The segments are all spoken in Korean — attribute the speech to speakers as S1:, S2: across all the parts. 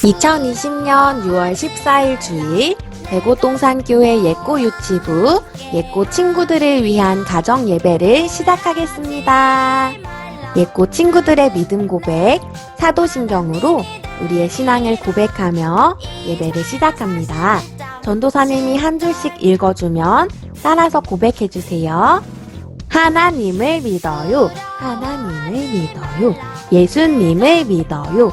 S1: 2020년 6월 14일 주일 대고동산교회 예꼬 유치부 예꼬 친구들을 위한 가정 예배를 시작하겠습니다. 예꼬 친구들의 믿음 고백, 사도신경으로 우리의 신앙을 고백하며 예배를 시작합니다. 전도사님이 한 줄씩 읽어주면 따라서 고백해주세요. 하나님을 믿어요. 하나님을 믿어요. 예수님을 믿어요.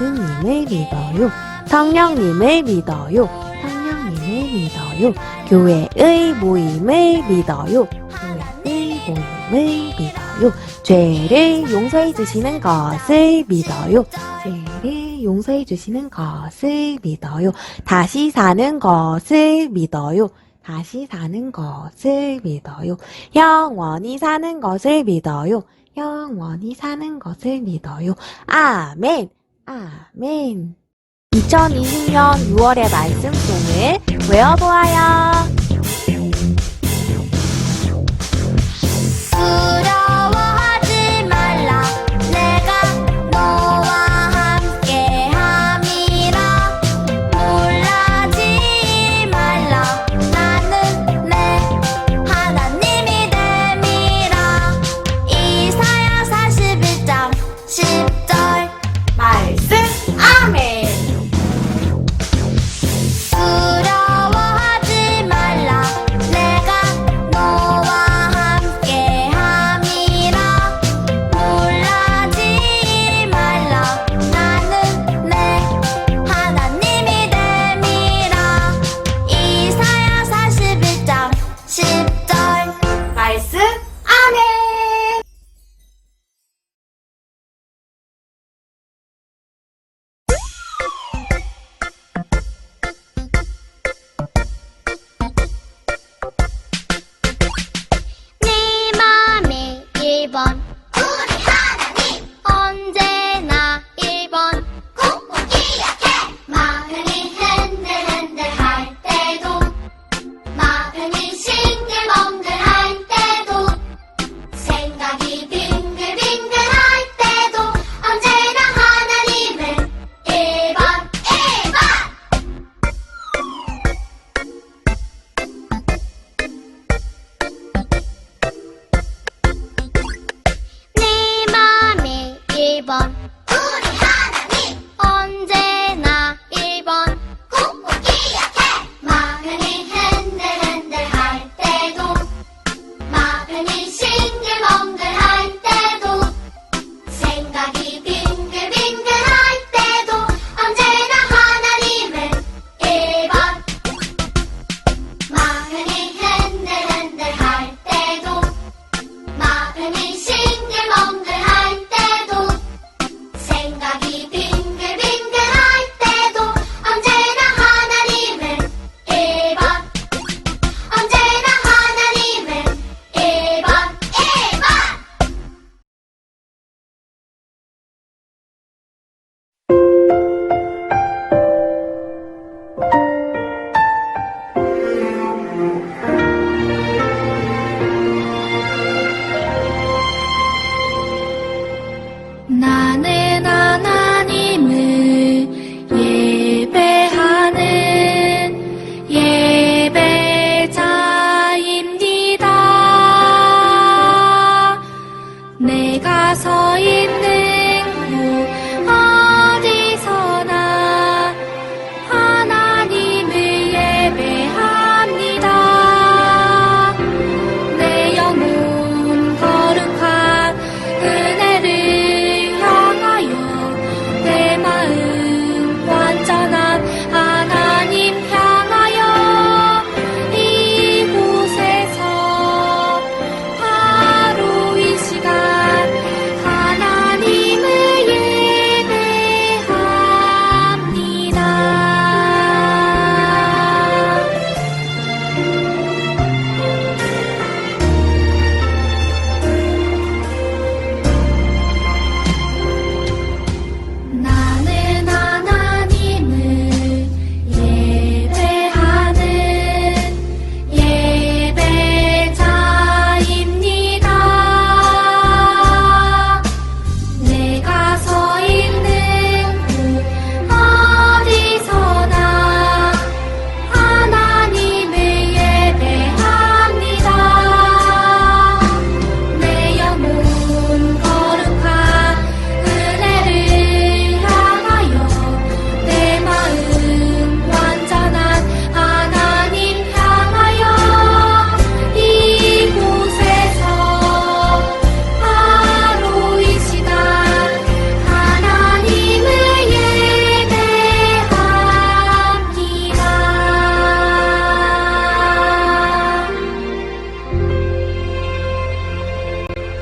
S1: 예수님을 믿어요. 성령님을 믿어요. 성령님을 믿어요. 교회의 모임을 믿어요. 교회의 모임을 믿어요. 죄를 용서해 주시는 것을 믿어요. 죄를 용서해 주시는 것을 믿어요. 다시 사는 것을 믿어요. 다시 사는 것을 믿어요. 영원히 사는 것을 믿어요. 영원히 사는 것을 믿어요. 아멘. 아멘. 2020년 6월의 말씀송을 외워보아요.
S2: 두려워하지 말라 내가 너와 함께 함이라 놀라지 말라 나는 내 하나님이 됨이라 이사야 41장 10절
S1: 말씀 아멘.
S2: 두려워하지 말라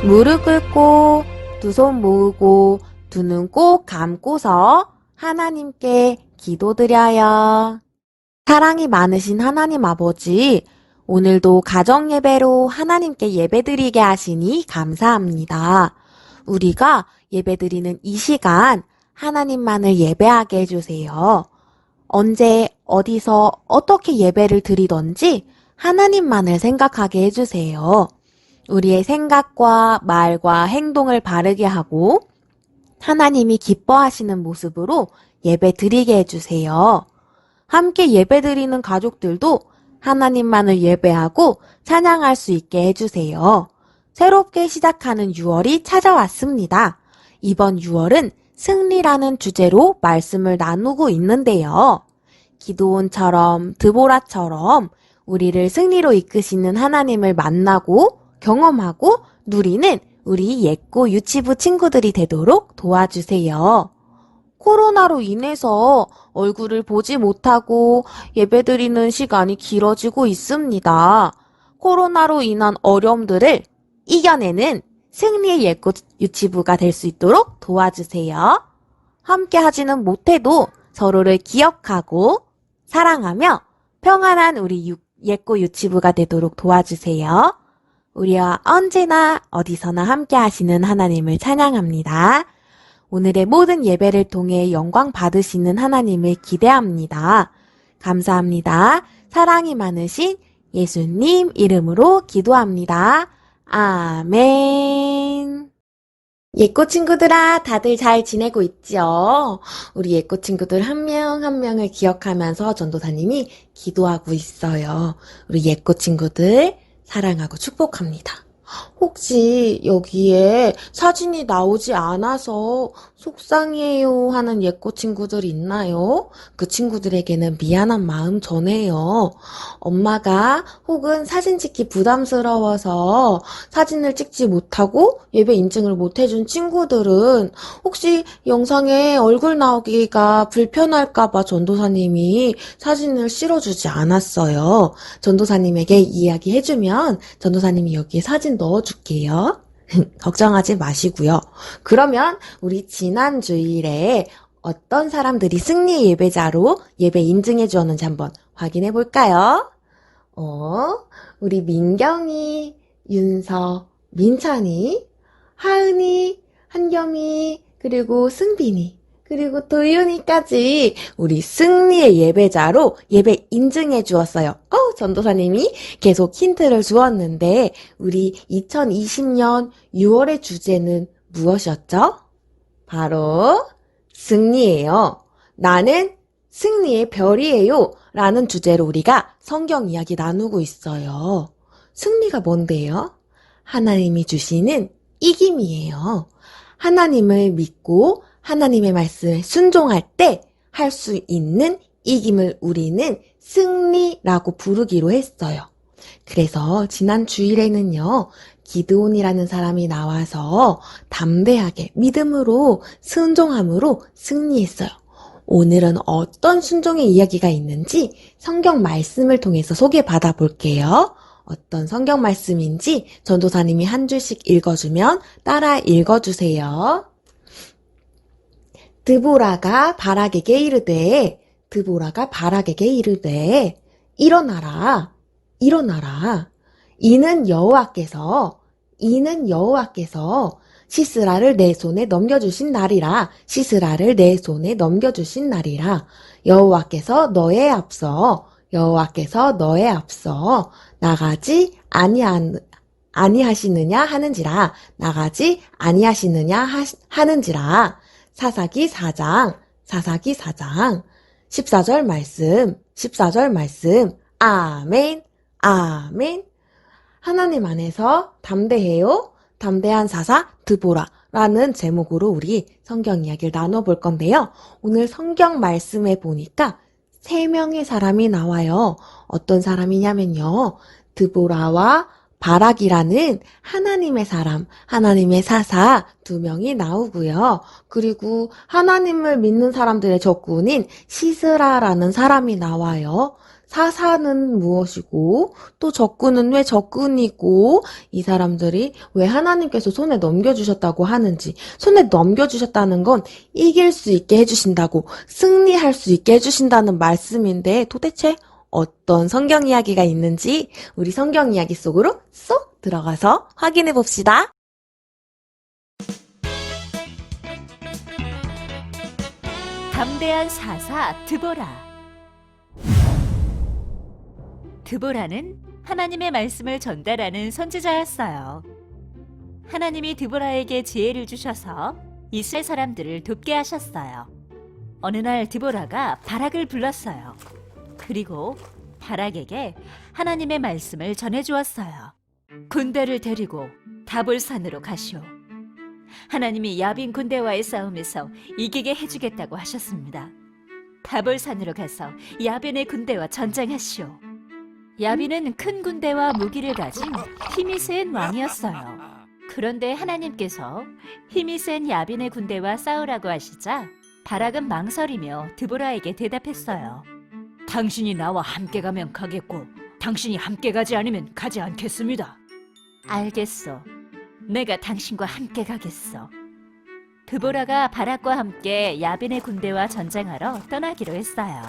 S1: 무릎 꿇고 두 손 모으고 두 눈 꼭 감고서 하나님께 기도드려요. 사랑이 많으신 하나님 아버지, 오늘도 가정 예배로 하나님께 예배드리게 하시니 감사합니다. 우리가 예배드리는 이 시간 하나님만을 예배하게 해주세요. 언제, 어디서, 어떻게 예배를 드리던지 하나님만을 생각하게 해주세요. 우리의 생각과 말과 행동을 바르게 하고 하나님이 기뻐하시는 모습으로 예배 드리게 해주세요. 함께 예배 드리는 가족들도 하나님만을 예배하고 찬양할 수 있게 해주세요. 새롭게 시작하는 6월이 찾아왔습니다. 이번 6월은 승리라는 주제로 말씀을 나누고 있는데요. 기드온처럼 드보라처럼 우리를 승리로 이끄시는 하나님을 만나고 경험하고 누리는 우리 예꼬 유치부 친구들이 되도록 도와주세요. 코로나로 인해서 얼굴을 보지 못하고 예배드리는 시간이 길어지고 있습니다. 코로나로 인한 어려움들을 이겨내는 승리의 예꼬 유치부가 될 수 있도록 도와주세요. 함께 하지는 못해도 서로를 기억하고 사랑하며 평안한 우리 예꼬 유치부가 되도록 도와주세요. 우리와 언제나 어디서나 함께 하시는 하나님을 찬양합니다. 오늘의 모든 예배를 통해 영광 받으시는 하나님을 기대합니다. 감사합니다. 사랑이 많으신 예수님 이름으로 기도합니다. 아멘. 예꼬 친구들아, 다들 잘 지내고 있죠? 우리 예꼬 친구들 한 명 한 명을 기억하면서 전도사님이 기도하고 있어요. 우리 예꼬 친구들 사랑하고 축복합니다. 혹시 여기에 사진이 나오지 않아서 속상해요 하는 예꼬 친구들 있나요? 그 친구들에게는 미안한 마음 전해요. 엄마가 혹은 사진 찍기 부담스러워서 사진을 찍지 못하고 예배 인증을 못 해준 친구들은 혹시 영상에 얼굴 나오기가 불편할까봐 전도사님이 사진을 실어주지 않았어요. 전도사님에게 이야기해주면 전도사님이 여기에 사진 넣어줄게요. 걱정하지 마시고요. 그러면 우리 지난 주일에 어떤 사람들이 승리 예배자로 예배 인증해 주었는지 한번 확인해 볼까요? 우리 민경이, 윤서, 민찬이, 하은이, 한겸이, 그리고 승빈이, 그리고 도윤이까지 우리 승리의 예배자로 예배 인증해 주었어요. 전도사님이 계속 힌트를 주었는데 우리 2020년 6월의 주제는 무엇이었죠? 바로 승리예요. 나는 승리의 별이에요 라는 주제로 우리가 성경 이야기 나누고 있어요. 승리가 뭔데요? 하나님이 주시는 이김이에요. 하나님을 믿고 하나님의 말씀에 순종할 때 할 수 있는 이김을 우리는 승리라고 부르기로 했어요. 그래서 지난 주일에는요, 기드온이라는 사람이 나와서 담대하게 믿음으로 순종함으로 승리했어요. 오늘은 어떤 순종의 이야기가 있는지 성경 말씀을 통해서 소개받아 볼게요. 어떤 성경 말씀인지 전도사님이 한 줄씩 읽어주면 따라 읽어주세요. 드보라가 바락에게 이르되 일어나라 이는 여호와께서 시스라를 내 손에 넘겨주신 날이라 여호와께서 너에 앞서 나가지 아니하시느냐 하는지라 사사기 4장 14절 말씀 아멘. 하나님 안에서 담대해요. 담대한 사사 드보라라는 제목으로 우리 성경 이야기를 나눠볼 건데요. 오늘 성경 말씀에 보니까 3명의 사람이 나와요. 어떤 사람이냐면요. 드보라와 바락이라는 하나님의 사람, 하나님의 사사 2명이 나오고요. 그리고 하나님을 믿는 사람들의 적군인 시스라라는 사람이 나와요. 사사는 무엇이고, 또 적군은 왜 적군이고, 이 사람들이 왜 하나님께서 손에 넘겨주셨다고 하는지, 손에 넘겨주셨다는 건 이길 수 있게 해주신다고, 승리할 수 있게 해주신다는 말씀인데, 도대체 어떤 성경 이야기가 있는지 우리 성경 이야기 속으로 쏙 들어가서 확인해 봅시다.
S3: 담대한 사사 드보라. 드보라는 하나님의 말씀을 전달하는 선지자였어요. 하나님이 드보라에게 지혜를 주셔서 이스라엘 사람들을 돕게 하셨어요. 어느 날 드보라가 바락을 불렀어요. 그리고 바락에게 하나님의 말씀을 전해주었어요. 군대를 데리고 다볼산으로 가시오. 하나님이 야빈 군대와의 싸움에서 이기게 해주겠다고 하셨습니다. 다볼산으로 가서 야빈의 군대와 전쟁하시오. 야빈은 큰 군대와 무기를 가진 힘이 센 왕이었어요. 그런데 하나님께서 힘이 센 야빈의 군대와 싸우라고 하시자 바락은 망설이며 드보라에게 대답했어요. 당신이 나와 함께 가면 가겠고 당신이 함께 가지 않으면 가지 않겠습니다. 알겠소. 내가 당신과 함께 가겠어. 드보라가 바락과 함께 야빈의 군대와 전쟁하러 떠나기로 했어요.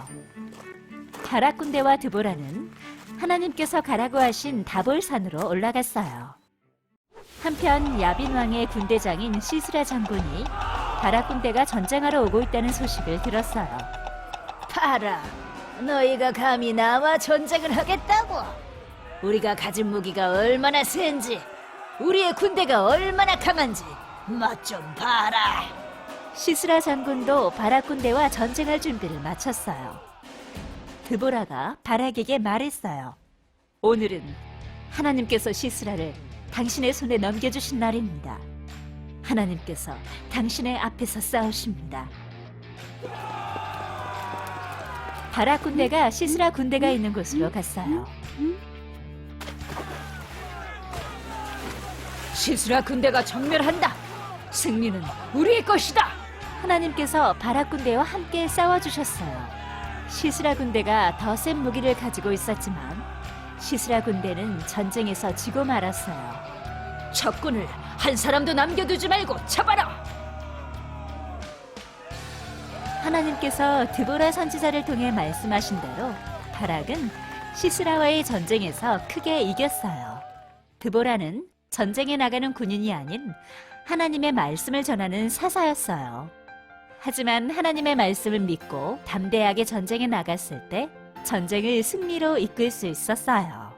S3: 바락 군대와 드보라는 하나님께서 가라고 하신 다볼산으로 올라갔어요. 한편 야빈 왕의 군대장인 시스라 장군이 바락 군대가 전쟁하러 오고 있다는 소식을 들었어요. 바락, 너희가 감히 나와 전쟁을 하겠다고? 우리가 가진 무기가 얼마나 센지, 우리의 군대가 얼마나 강한지 맛 좀 봐라. 시스라 장군도 바락 군대와 전쟁할 준비를 마쳤어요. 드보라가 바락에게 말했어요. 오늘은 하나님께서 시스라를 당신의 손에 넘겨주신 날입니다. 하나님께서 당신의 앞에서 싸우십니다. 바락 군대가 시스라 군대가 있는 곳으로 갔어요. 시스라 군대가 정멸한다. 승리는 우리의 것이다. 하나님께서 바락 군대와 함께 싸워주셨어요. 시스라 군대가 더 센 무기를 가지고 있었지만 시스라 군대는 전쟁에서 지고 말았어요. 적군을 한 사람도 남겨두지 말고 잡아라. 하나님께서 드보라 선지자를 통해 말씀하신 대로 바락은 시스라와의 전쟁에서 크게 이겼어요. 드보라는 전쟁에 나가는 군인이 아닌 하나님의 말씀을 전하는 사사였어요. 하지만 하나님의 말씀을 믿고 담대하게 전쟁에 나갔을 때 전쟁을 승리로 이끌 수 있었어요.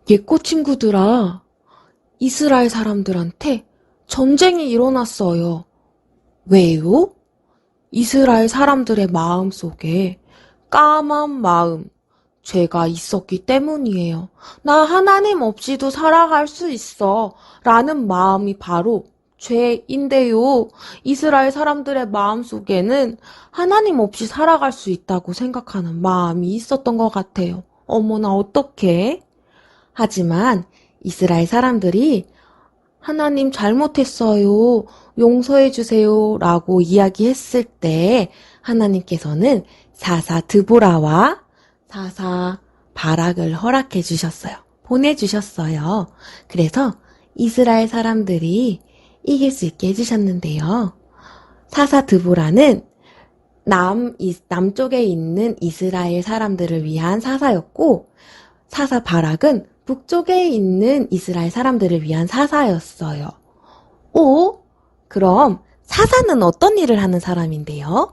S1: 예꼬 친구들아, 이스라엘 사람들한테 전쟁이 일어났어요. 왜요? 이스라엘 사람들의 마음 속에 까만 마음, 죄가 있었기 때문이에요. 나 하나님 없이도 살아갈 수 있어. 라는 마음이 바로 죄인데요. 이스라엘 사람들의 마음 속에는 하나님 없이 살아갈 수 있다고 생각하는 마음이 있었던 것 같아요. 어머나, 어떡해? 하지만 이스라엘 사람들이 하나님 잘못했어요. 용서해 주세요. 라고 이야기했을 때 하나님께서는 사사 드보라와 사사 바락을 허락해 주셨어요. 보내주셨어요. 그래서 이스라엘 사람들이 이길 수 있게 해주셨는데요. 사사 드보라는 남쪽에 있는 이스라엘 사람들을 위한 사사였고, 사사 바락은 북쪽에 있는 이스라엘 사람들을 위한 사사였어요. 그럼 사사는 어떤 일을 하는 사람인데요?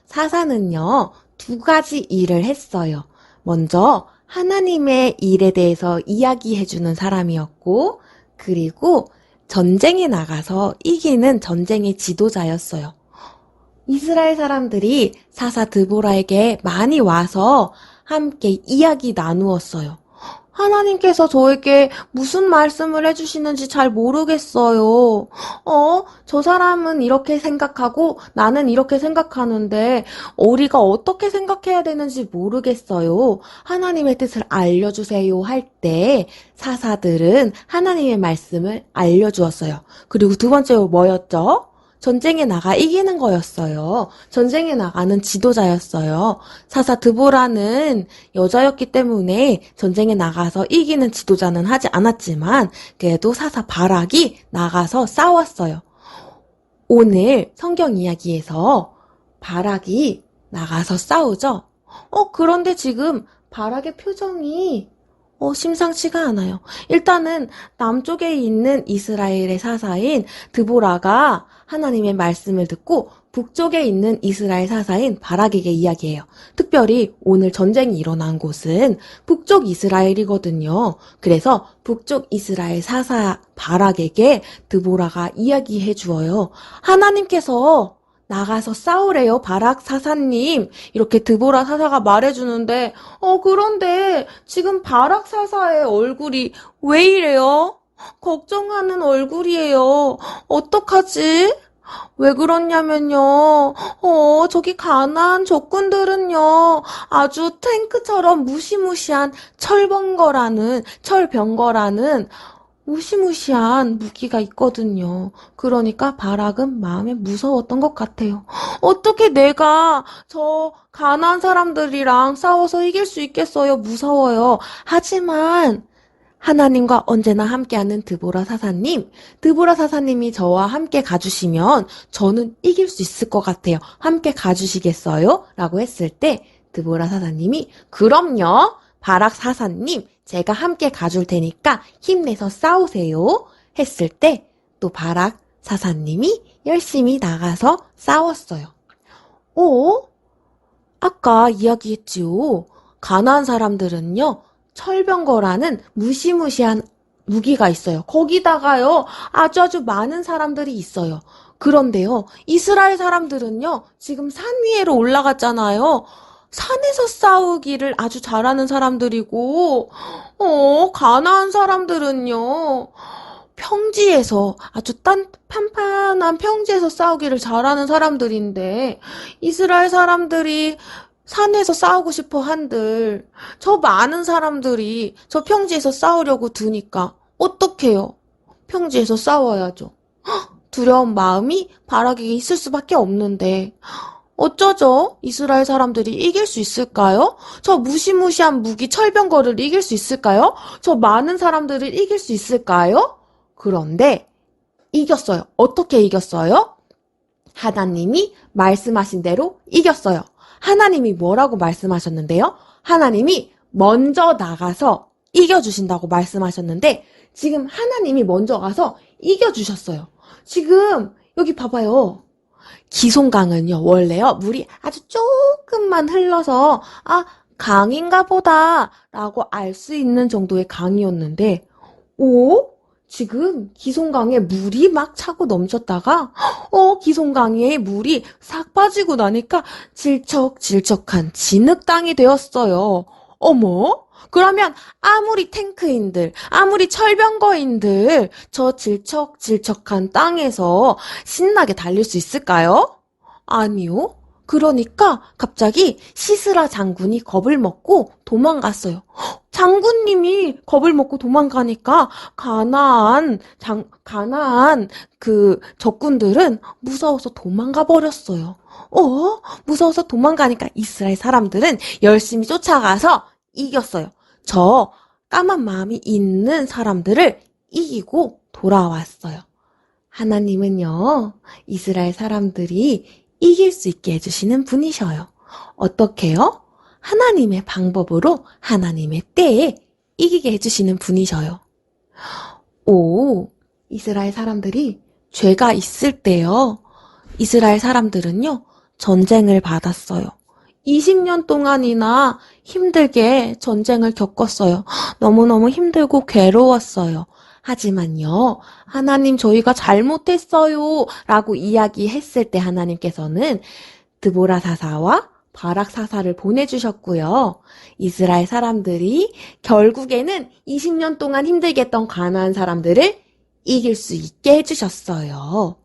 S1: 사사는요, 두 가지 일을 했어요. 먼저 하나님의 일에 대해서 이야기해주는 사람이었고, 그리고 전쟁에 나가서 이기는 전쟁의 지도자였어요. 이스라엘 사람들이 사사 드보라에게 많이 와서 함께 이야기 나누었어요. 하나님께서 저에게 무슨 말씀을 해주시는지 잘 모르겠어요. 저 사람은 이렇게 생각하고 나는 이렇게 생각하는데 우리가 어떻게 생각해야 되는지 모르겠어요. 하나님의 뜻을 알려주세요 할 때 사사들은 하나님의 말씀을 알려주었어요. 그리고 두 번째로 뭐였죠? 전쟁에 나가 이기는 거였어요. 전쟁에 나가는 지도자였어요. 사사 드보라는 여자였기 때문에 전쟁에 나가서 이기는 지도자는 하지 않았지만 그래도 사사 바락이 나가서 싸웠어요. 오늘 성경 이야기에서 바락이 나가서 싸우죠? 그런데 지금 바락의 표정이 심상치가 않아요. 일단은 남쪽에 있는 이스라엘의 사사인 드보라가 하나님의 말씀을 듣고 북쪽에 있는 이스라엘 사사인 바락에게 이야기해요. 특별히 오늘 전쟁이 일어난 곳은 북쪽 이스라엘이거든요. 그래서 북쪽 이스라엘 사사 바락에게 드보라가 이야기해 주어요. 하나님께서 나가서 싸우래요, 바락 사사님. 이렇게 드보라 사사가 말해주는데, 그런데 지금 바락 사사의 얼굴이 왜 이래요? 걱정하는 얼굴이에요. 어떡하지? 왜 그러냐면요. 저기 가나안 적군들은요. 아주 탱크처럼 무시무시한 철병거라는 무시무시한 무기가 있거든요. 그러니까 바락은 마음에 무서웠던 것 같아요. 어떻게 내가 저 가나안 사람들이랑 싸워서 이길 수 있겠어요? 무서워요. 하지만 하나님과 언제나 함께하는 드보라 사사님이 저와 함께 가주시면 저는 이길 수 있을 것 같아요. 함께 가주시겠어요? 라고 했을 때 드보라 사사님이 그럼요. 바락 사사님, 제가 함께 가줄 테니까 힘내서 싸우세요. 했을 때 또 바락 사사님이 열심히 나가서 싸웠어요. 아까 이야기했지요. 가나안 사람들은요. 철병거라는 무시무시한 무기가 있어요. 거기다가요. 아주 많은 사람들이 있어요. 그런데요. 이스라엘 사람들은요. 지금 산 위로 올라갔잖아요. 산에서 싸우기를 아주 잘하는 사람들이고, 가나안 사람들은요, 평지에서, 아주 판판한 평지에서 싸우기를 잘하는 사람들인데, 이스라엘 사람들이 산에서 싸우고 싶어 한들, 저 많은 사람들이 저 평지에서 싸우려고 드니까, 어떡해요? 평지에서 싸워야죠. 두려운 마음이 바락에게 있을 수밖에 없는데, 어쩌죠? 이스라엘 사람들이 이길 수 있을까요? 저 무시무시한 무기 철병거를 이길 수 있을까요? 저 많은 사람들을 이길 수 있을까요? 그런데 이겼어요. 어떻게 이겼어요? 하나님이 말씀하신 대로 이겼어요. 하나님이 뭐라고 말씀하셨는데요? 하나님이 먼저 나가서 이겨주신다고 말씀하셨는데 지금 하나님이 먼저 가서 이겨주셨어요. 지금 여기 봐봐요. 기송강은요, 원래요, 물이 아주 조금만 흘러서, 강인가 보다, 라고 알 수 있는 정도의 강이었는데, 지금 기송강에 물이 막 차고 넘쳤다가, 기송강에 물이 싹 빠지고 나니까 질척질척한 진흙땅이 되었어요. 어머? 그러면 아무리 탱크인들, 아무리 철병거인들 저 질척질척한 땅에서 신나게 달릴 수 있을까요? 아니요. 그러니까 갑자기 시스라 장군이 겁을 먹고 도망갔어요. 장군님이 겁을 먹고 도망가니까 가나안 그 적군들은 무서워서 도망가 버렸어요. 무서워서 도망가니까 이스라엘 사람들은 열심히 쫓아가서 이겼어요. 저 까만 마음이 있는 사람들을 이기고 돌아왔어요. 하나님은요, 이스라엘 사람들이 이길 수 있게 해주시는 분이셔요. 어떻게요? 하나님의 방법으로 하나님의 때에 이기게 해주시는 분이셔요. 이스라엘 사람들이 죄가 있을 때요. 이스라엘 사람들은요, 전쟁을 받았어요. 20년 동안이나 힘들게 전쟁을 겪었어요. 너무너무 힘들고 괴로웠어요. 하지만요, 하나님 저희가 잘못했어요 라고 이야기했을 때 하나님께서는 드보라 사사와 바락 사사를 보내주셨고요. 이스라엘 사람들이 결국에는 20년 동안 힘들게 했던 가나안 사람들을 이길 수 있게 해주셨어요.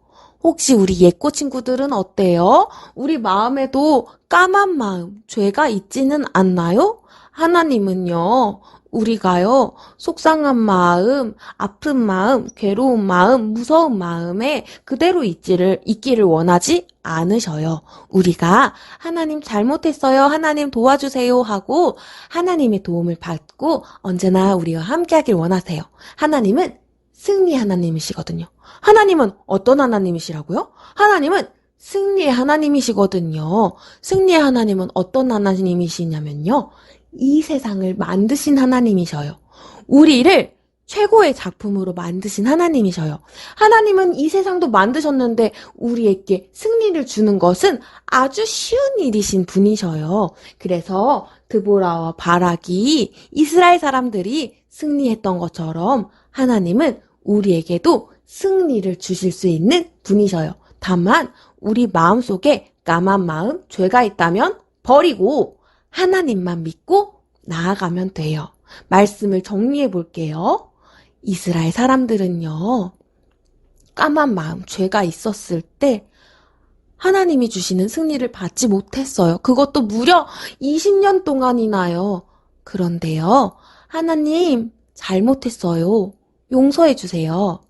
S1: 혹시 우리 예꼬 친구들은 어때요? 우리 마음에도 까만 마음, 죄가 있지는 않나요? 하나님은요, 우리가요, 속상한 마음, 아픈 마음, 괴로운 마음, 무서운 마음에 그대로 있기를 원하지 않으셔요. 우리가 하나님 잘못했어요, 하나님 도와주세요 하고 하나님의 도움을 받고 언제나 우리와 함께하길 원하세요. 하나님은 승리 하나님이시거든요. 하나님은 어떤 하나님이시라고요? 하나님은 승리의 하나님이시거든요. 승리의 하나님은 어떤 하나님이시냐면요. 이 세상을 만드신 하나님이셔요. 우리를 최고의 작품으로 만드신 하나님이셔요. 하나님은 이 세상도 만드셨는데 우리에게 승리를 주는 것은 아주 쉬운 일이신 분이셔요. 그래서 드보라와 바락이 이스라엘 사람들이 승리했던 것처럼 하나님은 우리에게도 승리를 주실 수 있는 분이셔요. 다만 우리 마음속에 까만 마음, 죄가 있다면 버리고 하나님만 믿고 나아가면 돼요. 말씀을 정리해 볼게요. 이스라엘 사람들은요, 까만 마음, 죄가 있었을 때 하나님이 주시는 승리를 받지 못했어요. 그것도 무려 20년 동안이나요. 그런데요, 하나님 잘못했어요. 용서해 주세요.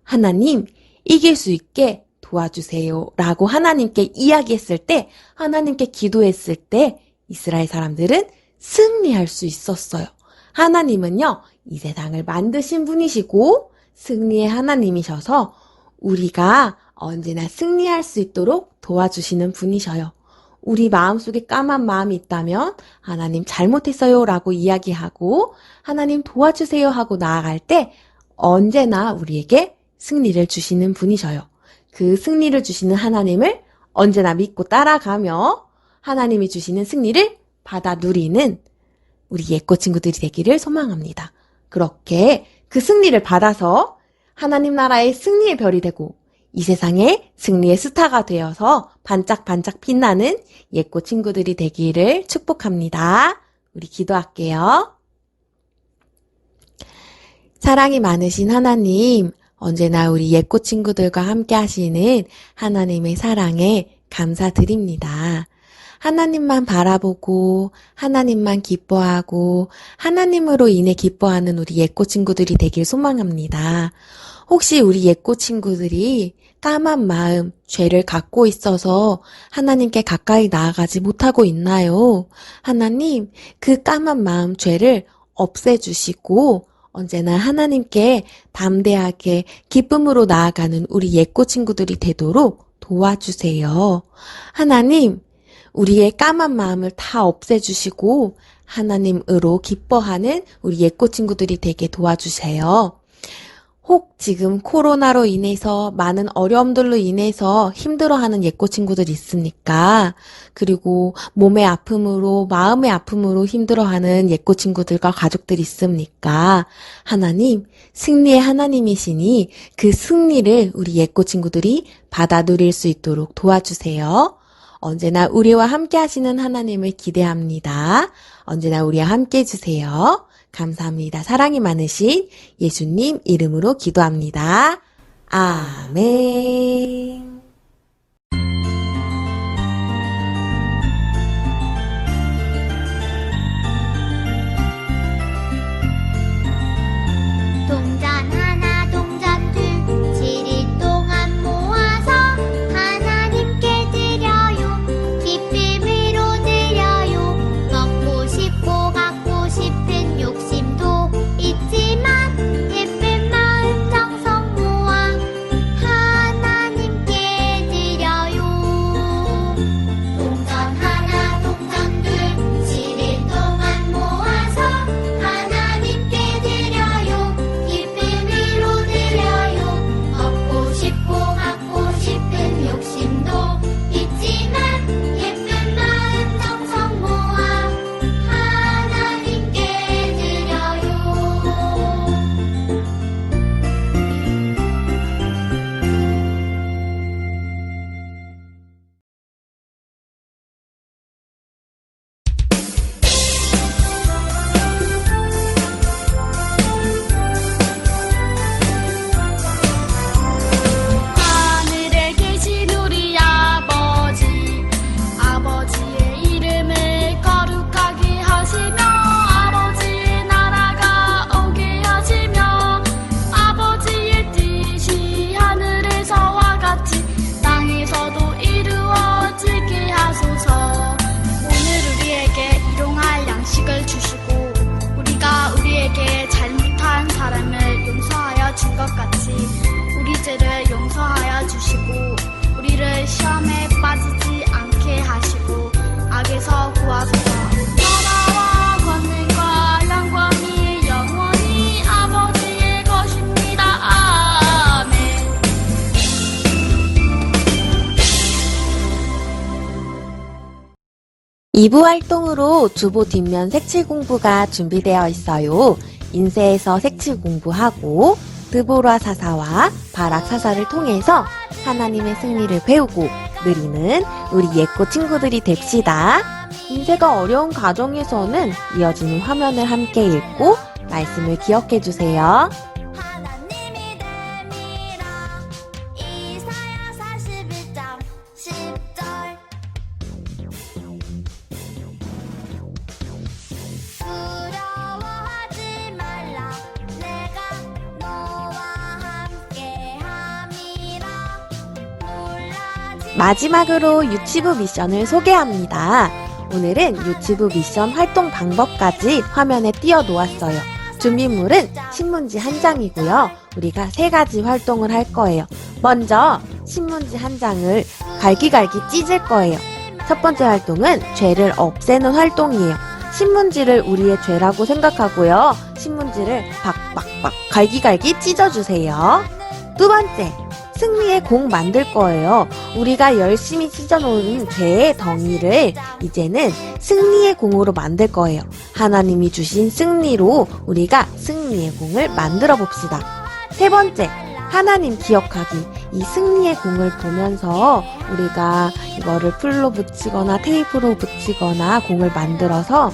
S1: 하나님 이길 수 있게 도와주세요. 라고 하나님께 이야기했을 때, 하나님께 기도했을 때 이스라엘 사람들은 승리할 수 있었어요. 하나님은요, 이 세상을 만드신 분이시고 승리의 하나님이셔서 우리가 언제나 승리할 수 있도록 도와주시는 분이셔요. 우리 마음속에 까만 마음이 있다면 하나님 잘못했어요 라고 이야기하고 하나님 도와주세요 하고 나아갈 때 언제나 우리에게 승리를 주시는 분이셔요. 그 승리를 주시는 하나님을 언제나 믿고 따라가며 하나님이 주시는 승리를 받아 누리는 우리 예꼬 친구들이 되기를 소망합니다. 그렇게 그 승리를 받아서 하나님 나라의 승리의 별이 되고 이 세상의 승리의 스타가 되어서 반짝반짝 빛나는 예꼬 친구들이 되기를 축복합니다. 우리 기도할게요. 사랑이 많으신 하나님, 언제나 우리 예꼬 친구들과 함께 하시는 하나님의 사랑에 감사드립니다. 하나님만 바라보고 하나님만 기뻐하고 하나님으로 인해 기뻐하는 우리 예꼬 친구들이 되길 소망합니다. 혹시 우리 예꼬 친구들이 까만 마음, 죄를 갖고 있어서 하나님께 가까이 나아가지 못하고 있나요? 하나님, 그 까만 마음, 죄를 없애주시고 언제나 하나님께 담대하게 기쁨으로 나아가는 우리 예꼬 친구들이 되도록 도와주세요. 하나님, 우리의 까만 마음을 다 없애주시고 하나님으로 기뻐하는 우리 예꼬 친구들이 되게 도와주세요. 혹 지금 코로나로 인해서 많은 어려움들로 인해서 힘들어하는 예꼬 친구들 있습니까? 그리고 몸의 아픔으로 마음의 아픔으로 힘들어하는 예꼬 친구들과 가족들 있습니까? 하나님, 승리의 하나님이시니 그 승리를 우리 예꼬 친구들이 받아 누릴 수 있도록 도와주세요. 언제나 우리와 함께 하시는 하나님을 기대합니다. 언제나 우리와 함께 해주세요. 감사합니다. 사랑이 많으신 예수님 이름으로 기도합니다. 아멘.
S2: 동전 하나 동전 둘 7일 동안 모아서 하나님께 드려요. 깊이 위로 드려요. 먹고 싶고 갖고 싶은 욕심도 있지만 예쁜 마음 정성 모아 하나님
S4: 바람에 빠지지 않게 하시고 악에서 구하소서. 나라와 권능과 영광이 영원히 아버지의 것입니다. 아멘.
S1: 이부 활동으로 주보 뒷면 색칠 공부가 준비되어 있어요. 인쇄에서 색칠 공부하고 드보라 사사와 바락 사사를 통해서 하나님의 승리를 배우고 누리는 우리 예꼬 친구들이 됩시다. 인쇄가 어려운 과정에서는 이어지는 화면을 함께 읽고 말씀을 기억해 주세요.
S2: 하나님이 됨이라. 이사야 41장 10절. 두려워하지 말라. 내가 너와 함께함이라. 놀라지
S1: 마지막으로 유치부 미션을 소개합니다. 오늘은 유치부 미션 활동 방법까지 화면에 띄워 놓았어요. 준비물은 신문지 한 장이고요. 우리가 3가지 활동을 할 거예요. 먼저 신문지 한 장을 갈기갈기 찢을 거예요. 첫 번째 활동은 죄를 없애는 활동이에요. 신문지를 우리의 죄라고 생각하고요. 신문지를 박박박 갈기갈기 찢어주세요. 두 번째, 승리의 공 만들 거예요. 우리가 열심히 찢어놓은 죄의 덩이를 이제는 승리의 공으로 만들 거예요. 하나님이 주신 승리로 우리가 승리의 공을 만들어 봅시다. 세 번째, 하나님 기억하기. 이 승리의 공을 보면서 우리가 이거를 풀로 붙이거나 테이프로 붙이거나 공을 만들어서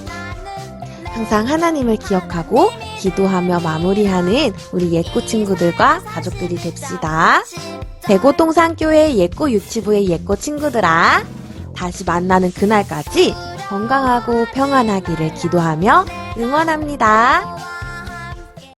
S1: 항상 하나님을 기억하고 기도하며 마무리하는 우리 예꼬 친구들과 가족들이 됩시다. 대고동산교회 예꼬 유치부의 예꼬 친구들아, 다시 만나는 그날까지 건강하고 평안하기를 기도하며 응원합니다.